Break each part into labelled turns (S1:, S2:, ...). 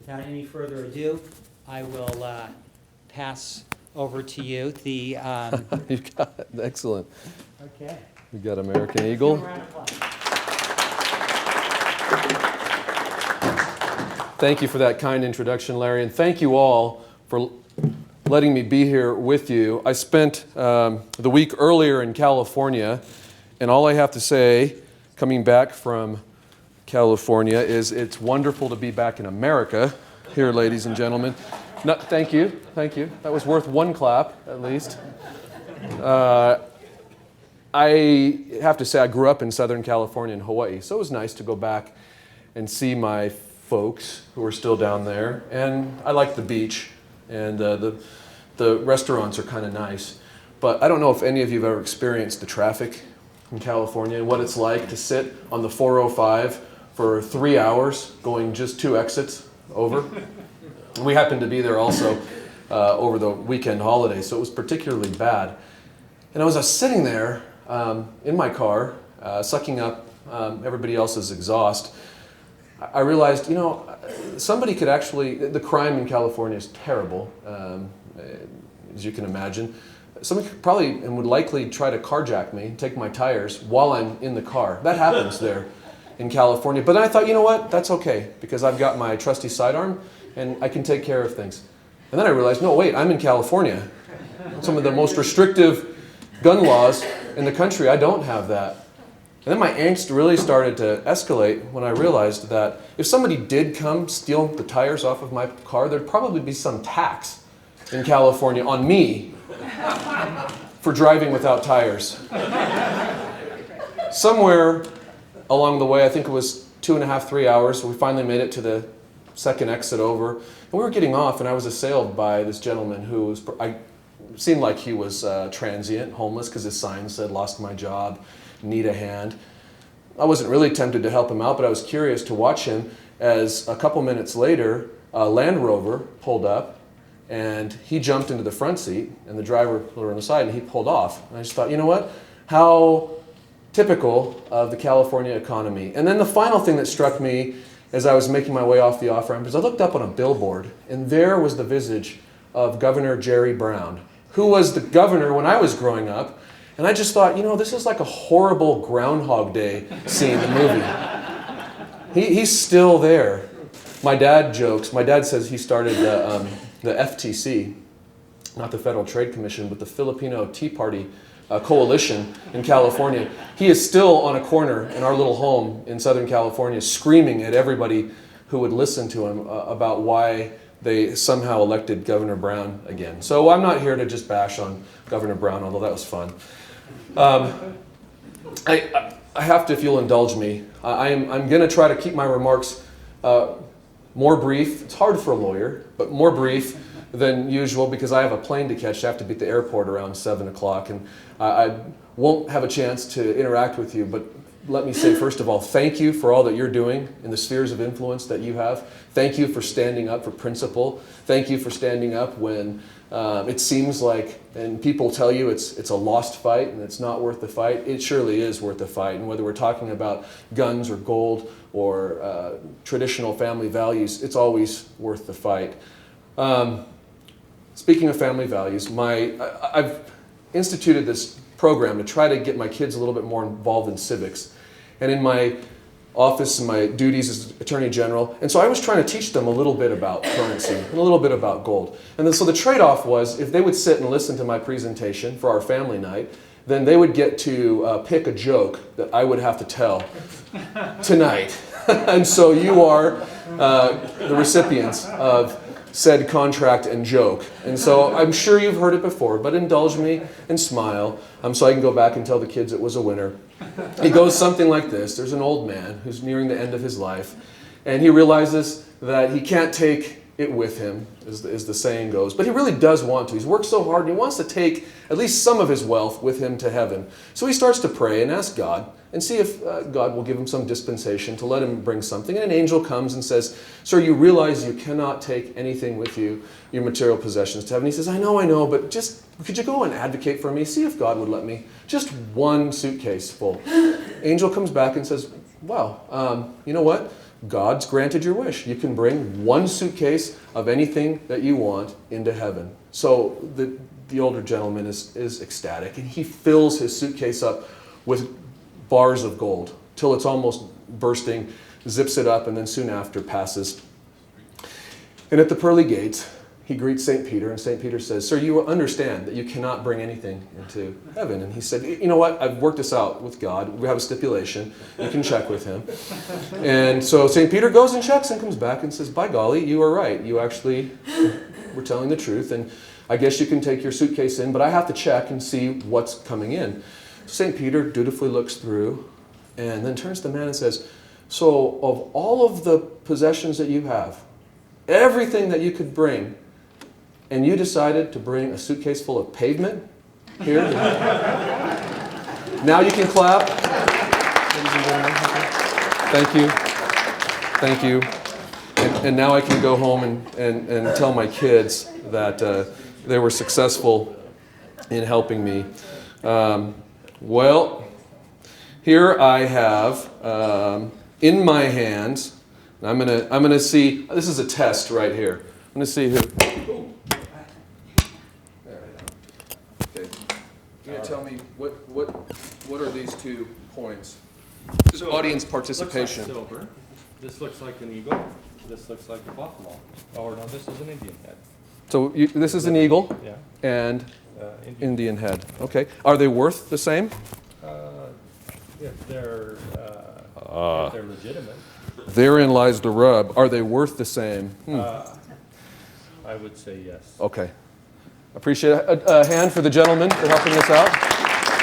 S1: Without any further ado, I will pass over to you the...
S2: You've got it. Excellent.
S1: Okay.
S2: We've got American Eagle.
S1: Round of applause.
S2: Thank you for that kind introduction, Larry, and thank you all for letting me be here with you. I spent the week earlier in California, and all I have to say, coming back from California, is it's wonderful to be back in America here, ladies and gentlemen. No, thank you. That was worth one clap, at least. I have to say I grew up in Southern California and Hawaii, so it was nice to go back and see my folks who are still down there. And I like the beach, and the restaurants are kind of nice. But I don't know if any of you have ever experienced the traffic in California and what it's like to sit on the 405 for 3 hours going just 2 exits over. We happened to be there also over the weekend holiday, so it was particularly bad. And I was sitting there in my car, sucking up everybody else's exhaust. I realized, you know, somebody could actually, the crime in California is terrible, as you can imagine. Somebody could probably and would likely try to carjack me, take my tires while I'm in the car. That happens there in California. But then I thought, you know what, that's okay, because I've got my trusty sidearm and I can take care of things. And then I realized, no, wait, I'm in California. Some of the most restrictive gun laws in the country, I don't have that. And then my angst really started to escalate when I realized that if somebody did come steal the tires off of my car, there'd probably be some tax in California on me for driving without tires. Somewhere along the way, I think it was 2.5, 3 hours, we finally made it to the second exit over. And we were getting off, and I was assailed by this gentleman who was, seemed like he was transient, homeless, because his sign said, "Lost my job, need a hand." I wasn't really tempted to help him out, but I was curious to watch him as a couple minutes later, a Land Rover pulled up, and he jumped into the front seat, and the driver put her on the side, and he pulled off. And I just thought, you know what? How typical of the California economy. And then the final thing that struck me as I was making my way off the off-ramp is I looked up on a billboard, and there was the visage of Governor Jerry Brown, who was the governor when I was growing up. And I just thought, you know, this is like a horrible Groundhog Day scene in the movie. He's still there. My dad jokes. My dad says he started the FTC, not the Federal Trade Commission, but the Filipino Tea Party coalition in California. He is still on a corner in our little home in Southern California screaming at everybody who would listen to him about why they somehow elected Governor Brown again. So I'm not here to just bash on Governor Brown, although that was fun. I have to, if you'll indulge me, I'm going to try to keep my remarks more brief. It's hard for a lawyer, but more brief than usual because I have a plane to catch. I have to be at the airport around 7 o'clock, and I won't have a chance to interact with you, but let me say, first of all, thank you for all that you're doing in the spheres of influence that you have. Thank you for standing up for principle. Thank you for standing up when it seems like, and people tell you it's a lost fight and it's not worth the fight. It surely is worth the fight. And whether we're talking about guns or gold or traditional family values, it's always worth the fight. Speaking of family values, I've instituted this program to try to get my kids a little bit more involved in civics. And in my office and my duties as Attorney General, and so I was trying to teach them a little bit about currency and a little bit about gold. And then, so the trade-off was if they would sit and listen to my presentation for our family night, then they would get to pick a joke that I would have to tell tonight. And so you are the recipients of said contract and joke. And so I'm sure you've heard it before, but indulge me and smile so I can go back and tell the kids it was a winner. It goes something like this. There's an old man who's nearing the end of his life, and he realizes that he can't take it with him, as the saying goes. But he really does want to. He's worked so hard, and he wants to take at least some of his wealth with him to heaven. So he starts to pray and ask God, and see if God will give him some dispensation to let him bring something. And an angel comes and says, "Sir, you realize you cannot take anything with you, your material possessions, to heaven." He says, I know, but just could you go and advocate for me? See if God would let me. Just one suitcase full. Angel comes back and says, "Wow, you know what? God's granted your wish. You can bring one suitcase of anything that you want into heaven. So the older gentleman is ecstatic, and he fills his suitcase up with bars of gold till it's almost bursting, zips it up, and then soon after passes. And at the pearly gates, he greets St. Peter, and St. Peter says, "Sir, you understand that you cannot bring anything into heaven." And he said, "You know what? I've worked this out with God. We have a stipulation. You can check with him." And so St. Peter goes and checks and comes back and says, "By golly, you are right. You actually were telling the truth, and I guess you can take your suitcase in, but I have to check and see what's coming in." St. Peter dutifully looks through and then turns to the man and says, "So of all of the possessions that you have, everything that you could bring, and you decided to bring a suitcase full of pavement here?" Now you can clap. Thank you. Thank you. And now I can go home and tell my kids that they were successful in helping me. Well, here I have in my hands, I'm gonna see, this is a test right here. I'm gonna see who. Okay. You're gonna tell me what are these 2 coins? This is audience participation.
S3: Looks like silver. This looks like an eagle. This looks like a buffalo. Oh no, this is an Indian head.
S2: So this is an eagle
S3: Yeah.
S2: and
S3: Indian.
S2: Indian head. Okay. Are they worth the same?
S3: If they're legitimate,
S2: Therein lies the rub. Are they worth the same?
S3: I would say yes.
S2: Okay. Appreciate it. A hand for the gentleman for helping us out.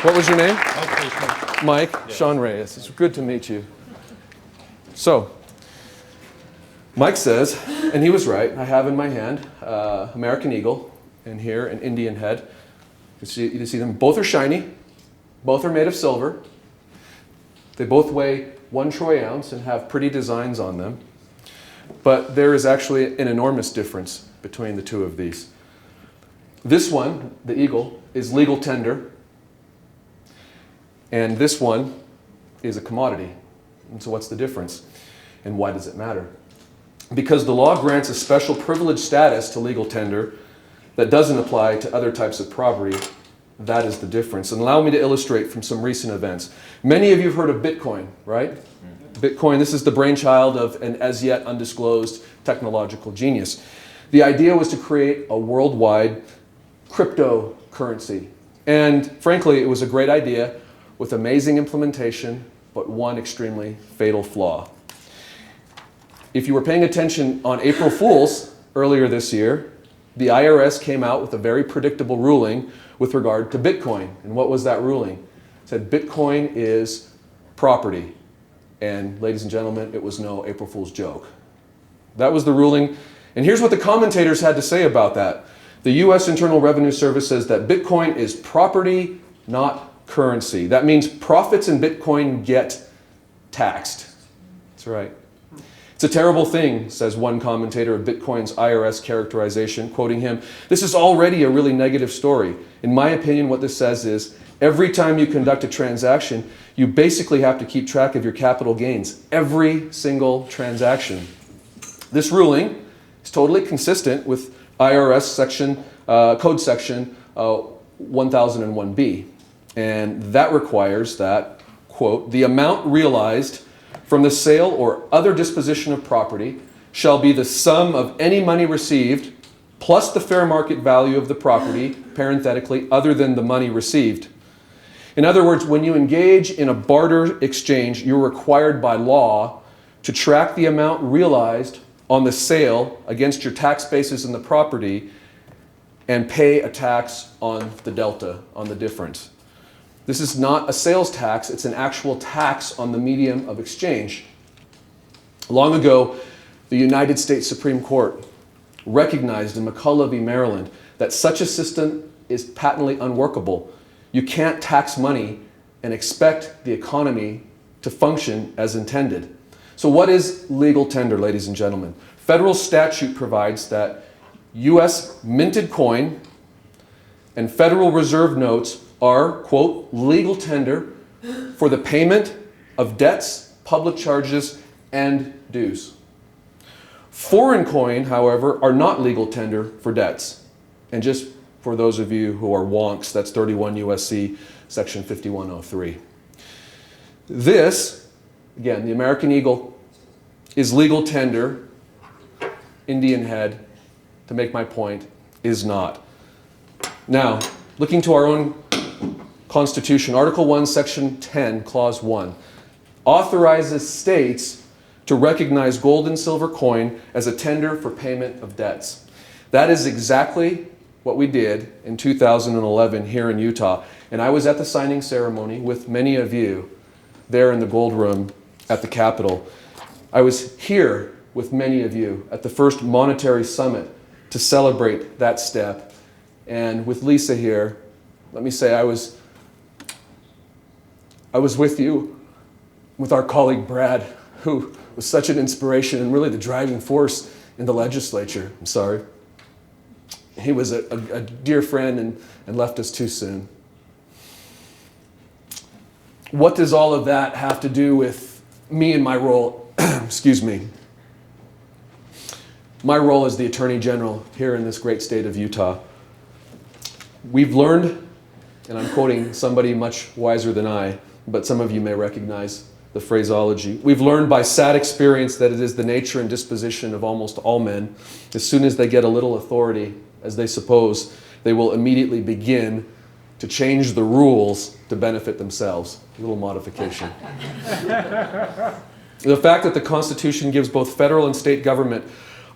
S2: What was your name?
S3: Okay,
S2: Mike.
S3: Yes.
S2: Sean Reyes. It's good to meet you. So, Mike says, and he was right, I have in my hand American Eagle, and here an Indian head. You can see them. Both are shiny. Both are made of silver. They both weigh 1 troy ounce and have pretty designs on them. But there is actually an enormous difference between the 2 of these. This one, the eagle, is legal tender. And this one is a commodity. And so what's the difference? And why does it matter? Because the law grants a special privileged status to legal tender that doesn't apply to other types of property. That is the difference. And allow me to illustrate from some recent events. Many of you have heard of Bitcoin, right? Bitcoin, this is the brainchild of an as yet undisclosed technological genius. The idea was to create a worldwide cryptocurrency. And frankly, it was a great idea with amazing implementation, but one extremely fatal flaw. If you were paying attention on April Fool's earlier this year, the IRS came out with a very predictable ruling with regard to Bitcoin. And what was that ruling? It said Bitcoin is property. And ladies and gentlemen, it was no April Fool's joke. That was the ruling. And here's what the commentators had to say about that. The U.S. Internal Revenue Service says that Bitcoin is property, not currency. That means profits in Bitcoin get taxed. That's right. It's a terrible thing, says one commentator of Bitcoin's IRS characterization, quoting him. This is already a really negative story. In my opinion, what this says is, every time you conduct a transaction, you basically have to keep track of your capital gains. Every single transaction. This ruling is totally consistent with IRS code section 1001B. And that requires that, quote, the amount realized from the sale or other disposition of property shall be the sum of any money received plus the fair market value of the property, parenthetically, other than the money received. In other words, when you engage in a barter exchange, you're required by law to track the amount realized on the sale against your tax basis in the property and pay a tax on the delta, on the difference. This is not a sales tax, it's an actual tax on the medium of exchange. Long ago, the United States Supreme Court recognized in McCulloch v. Maryland that such a system is patently unworkable. You can't tax money and expect the economy to function as intended. So what is legal tender, ladies and gentlemen? Federal statute provides that U.S. minted coin and Federal Reserve notes are, quote, legal tender for the payment of debts, public charges, and dues. Foreign coin, however, are not legal tender for debts. And just for those of you who are wonks, that's 31 USC section 5103. This, again, the American Eagle, is legal tender. Indian head, to make my point, is not. Now, looking to our own Constitution, Article 1, Section 10, Clause 1, authorizes states to recognize gold and silver coin as a tender for payment of debts. That is exactly what we did in 2011 here in Utah. And I was at the signing ceremony with many of you there in the gold room at the Capitol. I was here with many of you at the first monetary summit to celebrate that step. And with Lisa here, let me say I was with you, with our colleague Brad, who was such an inspiration and really the driving force in the legislature. I'm sorry. He was a dear friend and left us too soon. What does all of that have to do with me and my role? Excuse me. My role as the Attorney General here in this great state of Utah. We've learned, and I'm quoting somebody much wiser than I, but some of you may recognize the phraseology. We've learned by sad experience that it is the nature and disposition of almost all men. As soon as they get a little authority, as they suppose, they will immediately begin to change the rules to benefit themselves. A little modification. The fact that the Constitution gives both federal and state government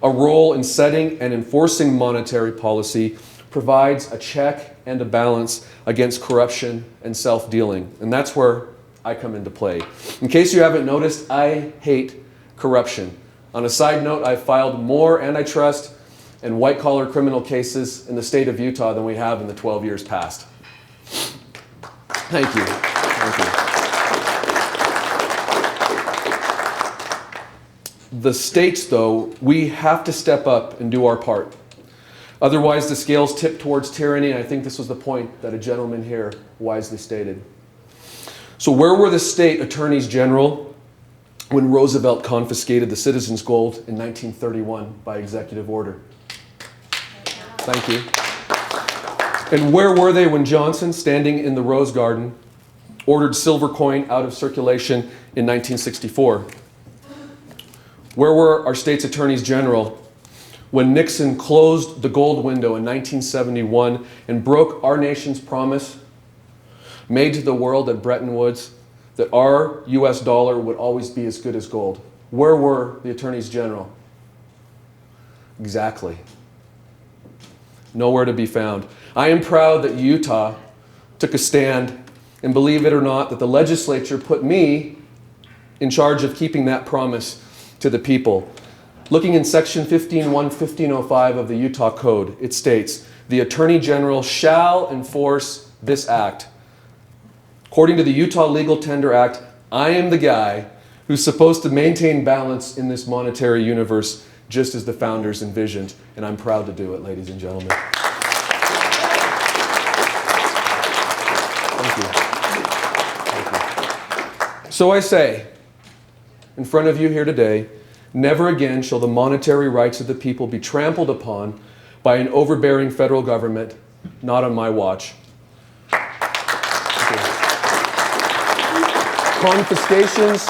S2: a role in setting and enforcing monetary policy provides a check and a balance against corruption and self-dealing. And that's where I come into play. In case you haven't noticed, I hate corruption. On a side note, I've filed more antitrust and white-collar criminal cases in the state of Utah than we have in the 12 years past. Thank you. Thank you. The states, though, we have to step up and do our part. Otherwise, the scales tip towards tyranny, and I think this was the point that a gentleman here wisely stated. So where were the state attorneys general when Roosevelt confiscated the citizens' gold in 1931 by executive order? Thank you. And where were they when Johnson, standing in the Rose Garden, ordered silver coin out of circulation in 1964? Where were our state's attorneys general when Nixon closed the gold window in 1971 and broke our nation's promise made to the world at Bretton Woods that our US dollar would always be as good as gold? Where were the attorneys general? Exactly. Nowhere to be found. I am proud that Utah took a stand, and believe it or not, that the legislature put me in charge of keeping that promise to the people. Looking in section 15.1.1505 of the Utah Code, it states, "The Attorney General shall enforce this act." According to the Utah Legal Tender Act, I am the guy who's supposed to maintain balance in this monetary universe, just as the founders envisioned, and I'm proud to do it, ladies and gentlemen. Thank you. Thank you. So I say, in front of you here today, never again shall the monetary rights of the people be trampled upon by an overbearing federal government, not on my watch. Confiscations,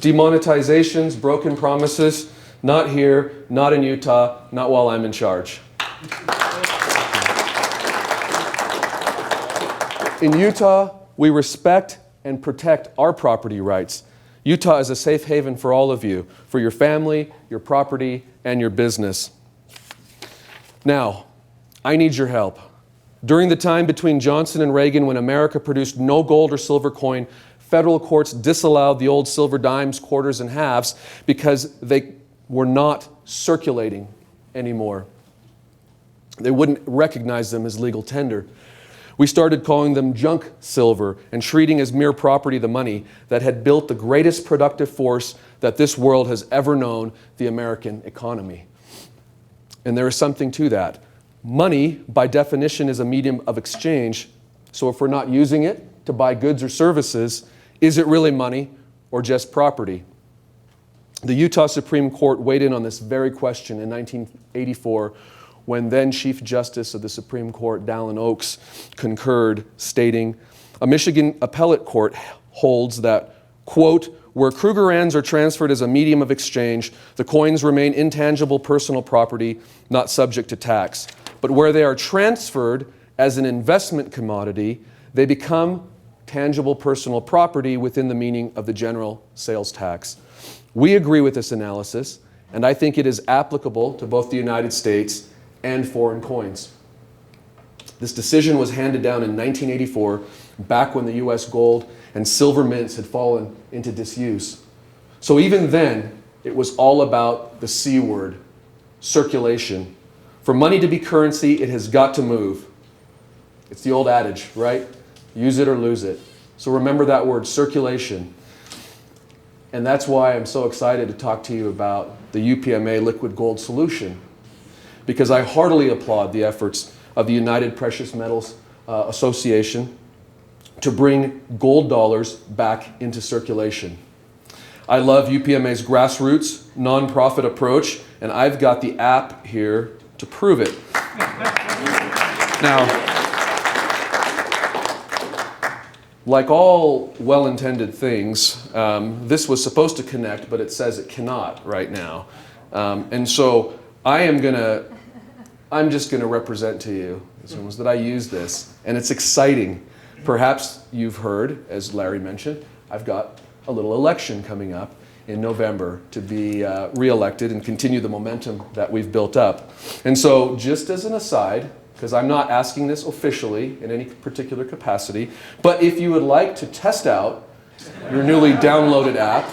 S2: demonetizations, broken promises, not here, not in Utah, not while I'm in charge. In Utah, we respect and protect our property rights. Utah is a safe haven for all of you, for your family, your property, and your business. Now, I need your help. During the time between Johnson and Reagan, when America produced no gold or silver coin, federal courts disallowed the old silver dimes, quarters, and halves because they were not circulating anymore. They wouldn't recognize them as legal tender. We started calling them junk silver and treating as mere property the money that had built the greatest productive force that this world has ever known, the American economy. And there is something to that. Money, by definition, is a medium of exchange. So if we're not using it to buy goods or services, is it really money or just property? The Utah Supreme Court weighed in on this very question in 1984 when then Chief Justice of the Supreme Court, Dallin Oaks, concurred, stating, a Michigan appellate court holds that, quote, where Krugerrands are transferred as a medium of exchange, the coins remain intangible personal property, not subject to tax. But where they are transferred as an investment commodity, they become tangible personal property within the meaning of the general sales tax. We agree with this analysis, and I think it is applicable to both the United States and foreign coins. This decision was handed down in 1984, back when the US gold and silver mints had fallen into disuse. So even then, it was all about the C word, circulation. For money to be currency, it has got to move. It's the old adage, right? Use it or lose it. So remember that word, circulation. And that's why I'm so excited to talk to you about the UPMA liquid gold solution, because I heartily applaud the efforts of the United Precious Metals Association to bring gold dollars back into circulation. I love UPMA's grassroots, nonprofit approach, and I've got the app here to prove it. Now, like all well-intended things, this was supposed to connect, but it says it cannot right now. And so I'm just gonna represent to you, that I use this, and it's exciting. Perhaps you've heard, as Larry mentioned, I've got a little election coming up in November to be re-elected and continue the momentum that we've built up. And so just as an aside, because I'm not asking this officially in any particular capacity, but if you would like to test out your newly downloaded app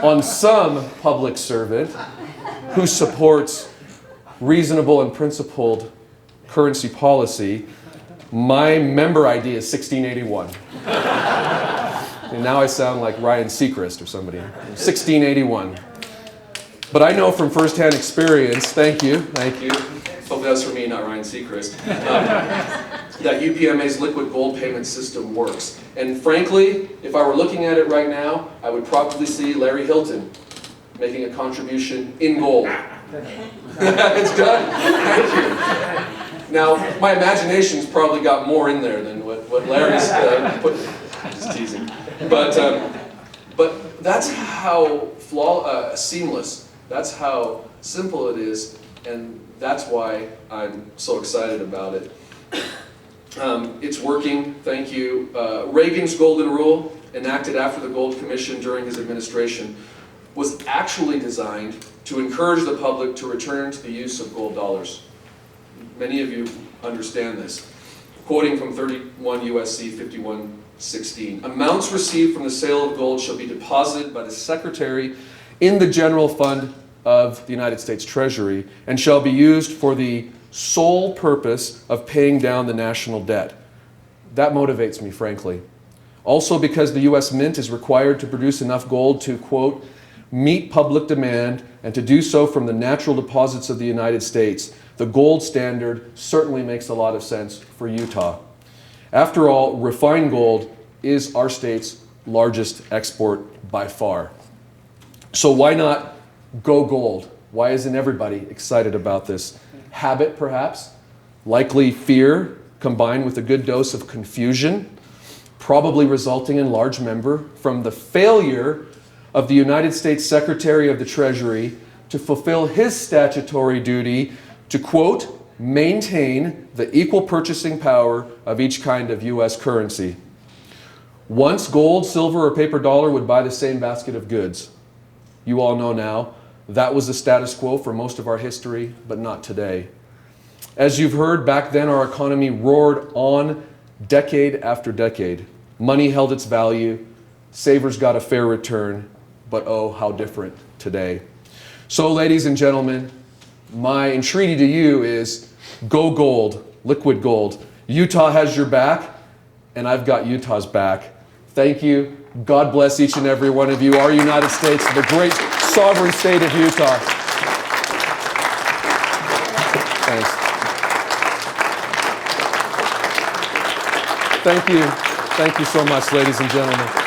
S2: on some public servant who supports reasonable and principled currency policy, my member ID is 1681. And now I sound like Ryan Seacrest or somebody. 1681. But I know from firsthand experience, thank you. Hopefully that's for me, not Ryan Seacrest, that UPMA's liquid gold payment system works. And frankly, if I were looking at it right now, I would probably see Larry Hilton making a contribution in gold. It's done. Thank you. Now, my imagination's probably got more in there than what Larry's put. Just teasing. But that's how seamless, that's how simple it is, and that's why I'm so excited about it. It's working, thank you. Reagan's Golden Rule, enacted after the Gold Commission during his administration, was actually designed to encourage the public to return to the use of gold dollars. Many of you understand this. Quoting from 31 USC 5116, amounts received from the sale of gold shall be deposited by the Secretary in the General Fund of the United States Treasury and shall be used for the sole purpose of paying down the national debt. That motivates me, frankly. Also because the U.S. Mint is required to produce enough gold to, quote, meet public demand and to do so from the natural deposits of the United States, the gold standard certainly makes a lot of sense for Utah. After all, refined gold is our state's largest export by far. So why not go gold? Why isn't everybody excited about this? Habit, perhaps? Likely fear, combined with a good dose of confusion, probably resulting in large measure from the failure of the United States Secretary of the Treasury to fulfill his statutory duty to, quote, maintain the equal purchasing power of each kind of U.S. currency. Once gold, silver, or paper dollar would buy the same basket of goods. You all know now, that was the status quo for most of our history, but not today. As you've heard, back then our economy roared on decade after decade. Money held its value, savers got a fair return, but oh, how different today. So, ladies and gentlemen, my entreaty to you is go gold, liquid gold. Utah has your back, and I've got Utah's back. Thank you. God bless each and every one of you, our United States, the great sovereign state of Utah. Thanks. Thank you. Thank you so much, ladies and gentlemen.